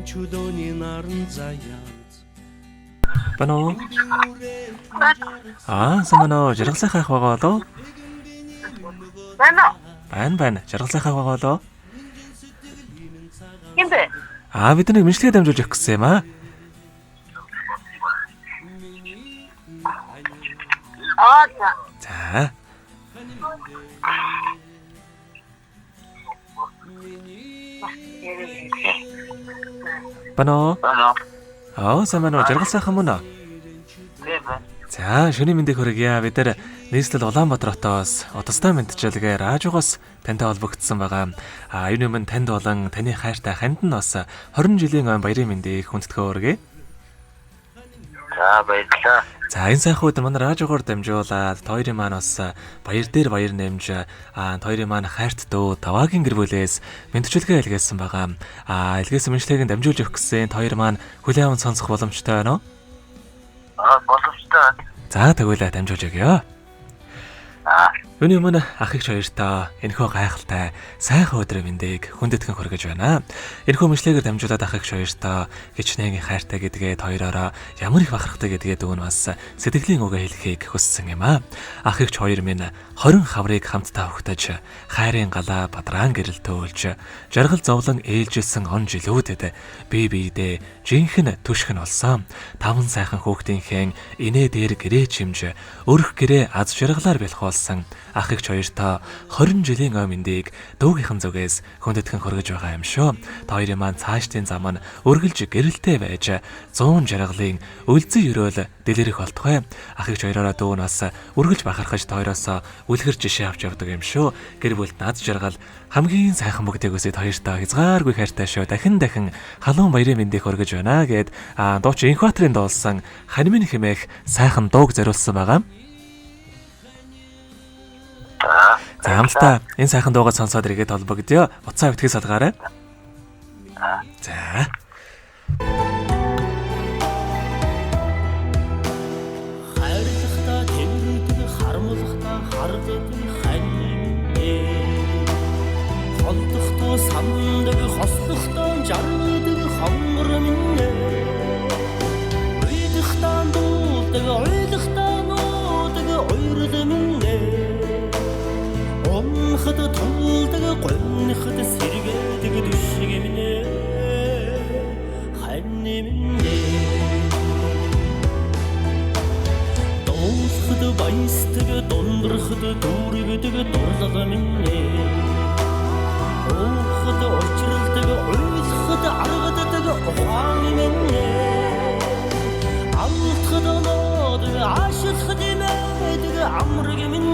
чөлөөний наран заяат. Бано. Самано жаргалсан хайх байгаа болоо? Байна. Жаргалсан хайх байгаа болоо? Юм бэ? Бид нэг мэдлэгээ дамжуулж явах гэсэн юм аа. За. Бано. Самано жаргалсан хамуна. За, шөнийн мэндийг хүргье. Бид нар нийслэл Улаанбаатар хотоос Удастай мэдчилгээ радиогоос тантай холбогдсон байгаа. Энэ юм танд болон таны хайртай ханд нь бас 20 жилийн өн баярын мэндийг хүндэтгэн хүргье. За, баярлалаа. За, энэ сайхан өдөр манай радиогоор дамжуулаад хоёрын маань бас баяр дээр баяр нэмж хоёрын маань хайрт дүү Даваагийн гэр бүлээс мэдчилгээ илгээсэн байгаа. Илгээсэн мэдчилгээг дамжуулж өгөх гэсэн хоёр маань хүлээн аван сонсох боломжтой байна уу? Боломжтой. За, тэгвэл дамжуулж өгье. Өний өмнө ах эгч хоёртоо энэхүү гайхалтай сайхан өдрийн мэндийг хүндэтгэн хүргэж байна. Энэхүү мэдлэгээр дамжуулаад ах эгч хоёртоо гिचнээгийн хайртай гэдгээд хоёроо ямар их бахархтай гэдгээд өгн бас сэтгэлийн үгээ хэлхийг хүссэн юм аа. Ах эгч хоёр минь 20 хаврыг хамтдаа өгтөж, хайрын галаа бадраан гэрэл төөлж, жаргал зовлон ээлжилсэн он жилүүдэд бие биедээ жинхэнэ түшгэн олсон. Таван сайхан хүүхдийнхээ инээ дээр гэрээ чимж, өрх гэрээ аз жаргалаар бэлхуулсан ах эгч хоёртоо 20 жилийн өмнөдийг дүүгийнхэн зүгээс хүндэтгэн хүргэж байгаа юм шүү. Хоёрын маань цаашдын зам нь өргөлж гэрэлтэй байж 100 жаргалын өлзөн өрөөл дэлгэрэх болтугай. Ах эгч хоёроо дүү нь бас өргөлж бахархаж хоёроос үлгэр жишээ авч явдаг юм шүү. Гэр бүлд над жаргал хамгийн сайхан бүгдийг өсөд хоёртоо хязгааргүй хайртай шүү. Дахин халуун баярын мэндийг хүргэж байна гэд дууч Инхбаатарын дуулсан ханимын хэмээх сайхан дууг зориулсан байгаа. За, хамтдаа энэ сайхан дуугаа сонсоод иргэд холбогдё. Уцаа битгий салгаарай. За. Хайрлахтаа тэмдэг, харамлахтаа хардаг хань. Холдохтоо сандаг, хослохтоо жардаг хонгор минь. Уйдахтаа дуулдаг, уйлахтаа нуудаг уйрд минь. Хад тулдаг гонхад сэргээдэг дүшиг минь хань минь дуусхад баястаг дундрахад дүүргэдэг дурлага минь уухад очролдог уйлахад аргадаг ухаан минь амтхад нуудаг ашиглахад имэдэг амраг минь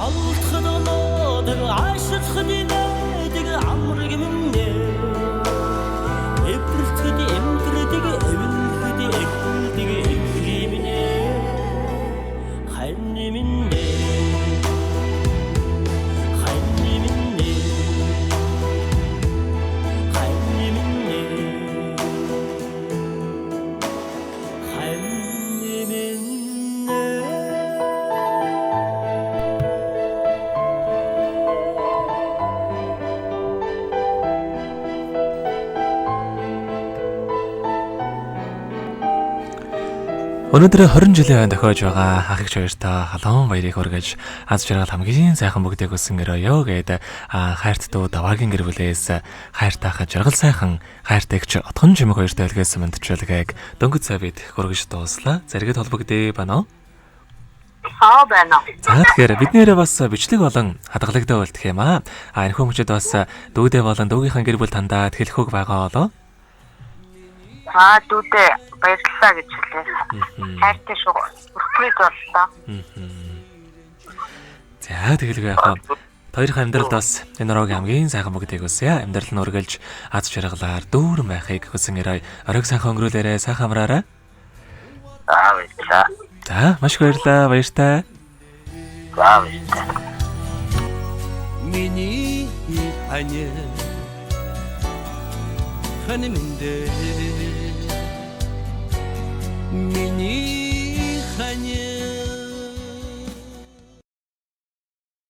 Алтхад нуудаг ашиглахад Өнөөдөр 20 жилийн өмнө тохиож байгаа ах эгч хоёртаа халуун баярыг хүргэж аз жаргал хамгийн сайхан бүгдийг өссөн өрөөё гэд хайрт дүү даваагийн гэр бүлээс хайртайхан жаргал сайхан хайртайгч отхон жимэг хоёртой илгээсэн мэдчилгээг дөнгөж цай бид хүргэж дууслаа. Зэрэгэд холбогдъё байна уу? байна. За тэгэхээр биднээрээ бас бичлэг болон хадгалагтай болдох юм аа. Энэ хүмүүжид бас дүүдээ болон дүүгийнхэн гэр бүл тандаад хэлэх үг байгаа болоо. Дүүдээ баярлалаа гэж хэлээ. Хайртай шүү. Өрхмөд боллоо. За тэгэлгүй яхаа. Хоёрын амьдралд бас энэ ороогийн хамгийн сайхан бүгдийг үсэе. Амьдрал нь үргэлж аз жаргалаар дүүрэн байхыг хүсэн өрөө. Оройг сайхан өнгөрүүлээрэ, сайхан амраарай. Баярлалаа. За маш их баярлалаа. Баяртай. Баярлалаа. Миний ханя ханимдэ миний ханя